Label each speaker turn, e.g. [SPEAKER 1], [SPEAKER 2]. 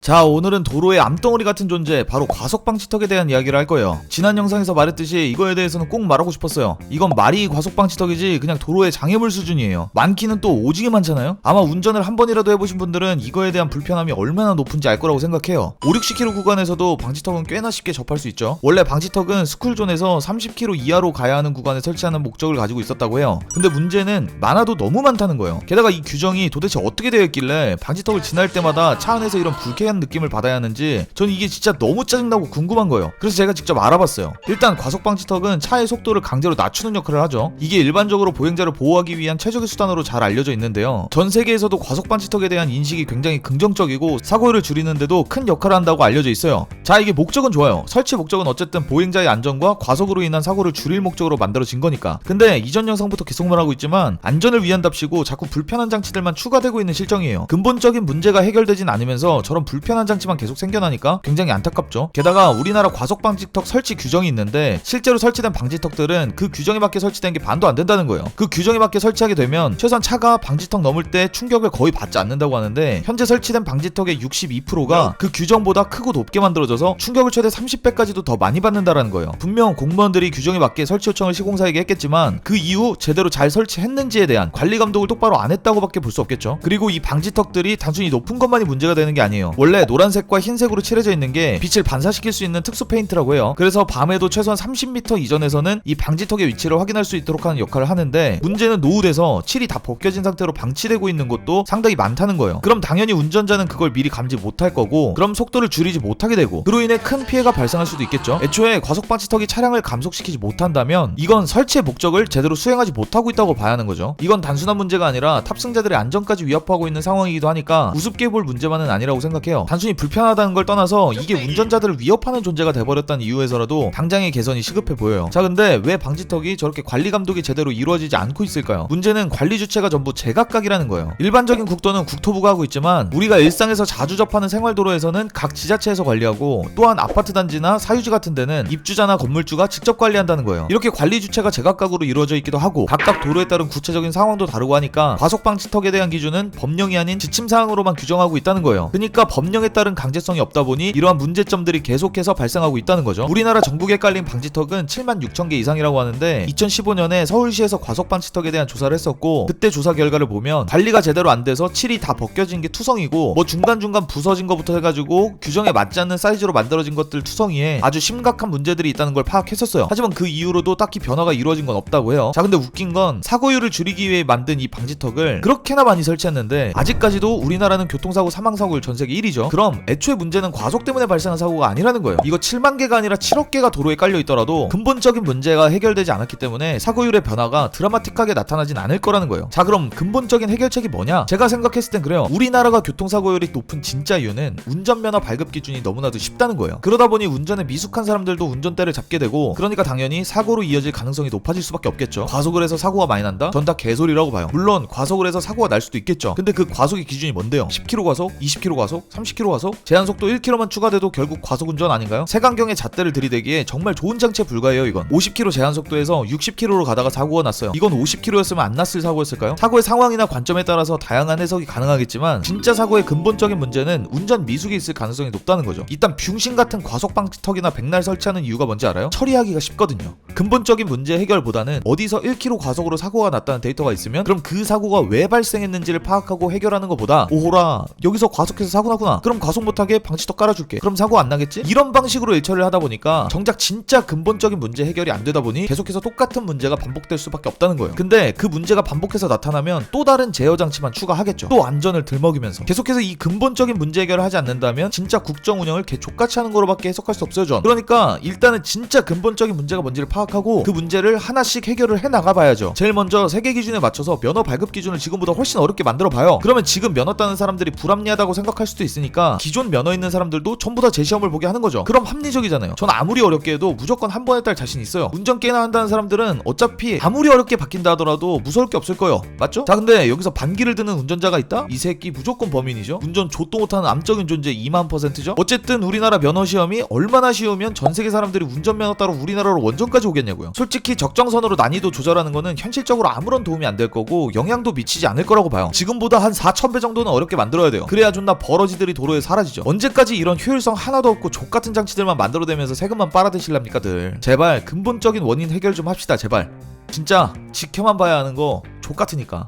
[SPEAKER 1] 자, 오늘은 도로의 암덩어리 같은 존재, 바로 과속방지턱에 대한 이야기를 할 거예요. 지난 영상에서 말했듯이 이거에 대해서는 꼭 말하고 싶었어요. 이건 말이 과속방지턱이지 그냥 도로의 장애물 수준이에요. 많기는 또 오지게 많잖아요. 아마 운전을 한 번이라도 해보신 분들은 이거에 대한 불편함이 얼마나 높은지 알 거라고 생각해요. 5, 60km 구간에서도 방지턱은 꽤나 쉽게 접할 수 있죠. 원래 방지턱은 스쿨존에서 30km 이하로 가야 하는 구간에 설치하는 목적을 가지고 있었다고 해요. 근데 문제는 많아도 너무 많다는 거예요. 게다가 이 규정이 도대체 어떻게 되어 있길래 방지턱을 지날 때마다 차 안에서 이런 불쾌한 느낌을 받아야 하는지 전 이게 진짜 너무 짜증나고 궁금한 거예요. 그래서 제가 직접 알아봤어요. 일단 과속방지턱은 차의 속도를 강제로 낮추는 역할을 하죠. 이게 일반적으로 보행자를 보호하기 위한 최적의 수단으로 잘 알려져 있는데요. 전 세계에서도 과속방지턱에 대한 인식이 굉장히 긍정적이고 사고를 줄이는데도 큰 역할을 한다고 알려져 있어요. 자, 이게 목적은 좋아요. 설치 목적은 어쨌든 보행자의 안전과 과속으로 인한 사고를 줄일 목적으로 만들어진 거니까. 근데 이전 영상부터 계속 말하고 있지만 안전을 위한답시고 자꾸 불편한 장치들만 추가되고 있는 실정이에요. 근본적인 문제가 해결되진 않으면서 저런 불편한 장치만 계속 생겨나니까 굉장히 안타깝죠. 게다가 우리나라 과속방지턱 설치 규정이 있는데 실제로 설치된 방지턱들은 그 규정에 맞게 설치된 게 반도 안 된다는 거예요. 그 규정에 맞게 설치하게 되면 최소한 차가 방지턱 넘을 때 충격을 거의 받지 않는다고 하는데 현재 설치된 방지턱의 62%가 그 규정보다 크고 높게 만들어져서 충격을 최대 30배까지도 더 많이 받는다라는 거예요. 분명 공무원들이 규정에 맞게 설치 요청을 시공사에게 했겠지만 그 이후 제대로 잘 설치했는지에 대한 관리 감독을 똑바로 안 했다고밖에 볼 수 없겠죠. 그리고 이 방지턱들이 단순히 높은 것만이 문제가 되는 게 아니에요. 원래 노란색과 흰색으로 칠해져 있는 게 빛을 반사시킬 수 있는 특수 페인트라고 해요. 그래서 밤에도 최소한 30m 이전에서는 이 방지턱의 위치를 확인할 수 있도록 하는 역할을 하는데 문제는 노후돼서 칠이 다 벗겨진 상태로 방치되고 있는 곳도 상당히 많다는 거예요. 그럼 당연히 운전자는 그걸 미리 감지 못할 거고 그럼 속도를 줄이지 못하게 되고 그로 인해 큰 피해가 발생할 수도 있겠죠. 애초에 과속방지턱이 차량을 감속시키지 못한다면 이건 설치의 목적을 제대로 수행하지 못하고 있다고 봐야 하는 거죠. 이건 단순한 문제가 아니라 탑승자들의 안전까지 위협하고 있는 상황이기도 하니까 우습게 볼 문제만은 아니라고 생각해요. 단순히 불편하다는 걸 떠나서 이게 운전자들을 위협하는 존재가 돼버렸다는 이유에서라도 당장의 개선이 시급해 보여요. 자, 근데 왜 방지턱이 저렇게 관리 감독이 제대로 이루어지지 않고 있을까요? 문제는 관리 주체가 전부 제각각이라는 거예요. 일반적인 국도는 국토부가 하고 있지만 우리가 일상에서 자주 접하는 생활도로에서는 각 지자체에서 관리하고 또한 아파트 단지나 사유지 같은 데는 입주자나 건물주가 직접 관리한다는 거예요. 이렇게 관리 주체가 제각각으로 이루어져 있기도 하고 각각 도로에 따른 구체적인 상황도 다르고 하니까 과속방지턱에 대한 기준은 법령이 아닌 지침사항으로만 규정하고 있다는 거예요. 그러니까 법령에 따른 강제성이 없다 보니 이러한 문제점들이 계속해서 발생하고 있다는 거죠. 우리나라 전국에 깔린 방지턱은 76,000개 이상이라고 하는데 2015년에 서울시에서 과속방지턱에 대한 조사를 했었고 그때 조사 결과를 보면 관리가 제대로 안 돼서 칠이 다 벗겨진 게 투성이고 뭐 중간중간 부서진 것부터 해가지고 규정에 맞지 않는 사이즈로 만들어진 것들 투성이에 아주 심각한 문제들이 있다는 걸 파악했었어요. 하지만 그 이후로도 딱히 변화가 이루어진 건 없다고 해요. 자, 근데 웃긴 건 사고율을 줄이기 위해 만든 이 방지턱을 그렇게나 많이 설치했는데 아직까지도 우리나라는 교통사고 사망사고율 전세계 1위죠. 그럼 애초에 문제는 과속 때문에 발생한 사고가 아니라는 거예요. 이거 7만 개가 아니라 7억 개가 도로에 깔려 있더라도 근본적인 문제가 해결되지 않았기 때문에 사고율의 변화가 드라마틱하게 나타나진 않을 거라는 거예요. 자, 그럼 근본적인 해결책이 뭐냐? 제가 생각했을 땐 그래요. 우리나라가 교통사고율이 높은 진짜 이유는 운전면허 발급 기준이 너무나도 쉽다는 거예요. 그러다 보니 운전에 미숙한 사람들도 운전대를 잡게 되고 그러니까 당연히 사고로 이어질 가능성이 높아질 수밖에 없겠죠. 과속을 해서 사고가 많이 난다? 전 다 개소리라고 봐요. 물론 과속을 해서 사고가 날 수도 있겠죠. 근데 그 과속의 기준이 뭔데요? 10km 과속? 20km 과속? 30km 과속? 제한속도 1km만 추가돼도 결국 과속운전 아닌가요? 색안경에 잣대를 들이대기에 정말 좋은 장치에 불과해요. 이건 50km 제한속도에서 60km로 가다가 사고가 났어요. 이건 50km였으면 안 났을 사고였을까요? 사고의 상황이나 관점에 따라서 다양한 해석이 가능하겠지만 진짜 사고의 근본적인 문제는 운전 미숙이 있을 가능성이 높다는 거죠. 일단 병신 같은 과속방지턱이나 백날 설치하는 이유가 뭔지 알아요? 처리하기가 쉽거든요. 근본적인 문제 해결보다는 어디서 1km 과속으로 사고가 났다는 데이터가 있으면 그럼 그 사고가 왜 발생했는지를 파악하고 해결하는 것보다 오호라 여기서 과속해서 사고 나구나 그럼 과속 못하게 방지턱 깔아줄게 그럼 사고 안 나겠지? 이런 방식으로 일처리를 하다 보니까 정작 진짜 근본적인 문제 해결이 안 되다 보니 계속해서 똑같은 문제가 반복될 수밖에 없다는 거예요. 근데 그 문제가 반복해서 나타나면 또 다른 제어 장치만 추가하겠죠. 또 안전을 들먹이면서 계속해서 이 근본적인 문제 해결을 하지 않는다면 진짜 국정 운영을 개족같이 하는 거로밖에 해석할 수 없어요. 전 그러니까 일단은 진짜 근본적인 문제가 뭔지를 파악하고 그 문제를 하나씩 해결을 해 나가봐야죠. 제일 먼저 세계 기준에 맞춰서 면허 발급 기준을 지금보다 훨씬 어렵게 만들어봐요. 그러면 지금 면허 따는 사람들이 불합리하다고 생각할 수도 있으니까 기존 면허 있는 사람들도 전부 다 재시험을 보게 하는 거죠. 그럼 합리적이잖아요. 전 아무리 어렵게 해도 무조건 한 번에 딸 자신 있어요. 운전 깨나 한다는 사람들은 어차피 아무리 어렵게 바뀐다 하더라도 무서울 게 없을 거예요. 맞죠? 자, 근데 여기서 반기를 드는 운전자가 있다? 이 새끼 무조건 범인이죠. 운전 좆도 못하는 암적인 존재 20000%죠. 어쨌든 우리나라 면허 시험이 얼마나 쉬우면 전 세계 사람들이 운전면허 따러 우리나라로 원정까지 오겠 나오겠냐고요. 솔직히 적정선으로 난이도 조절하는 거는 현실적으로 아무런 도움이 안 될 거고 영향도 미치지 않을 거라고 봐요. 지금보다 한 4,000배 정도는 어렵게 만들어야 돼요. 그래야 존나 버러지들이 도로에 사라지죠. 언제까지 이런 효율성 하나도 없고 족같은 장치들만 만들어내면서 세금만 빨아드실랍니까들. 제발 근본적인 원인 해결 좀 합시다 제발. 진짜 지켜만 봐야 하는 거 족같으니까.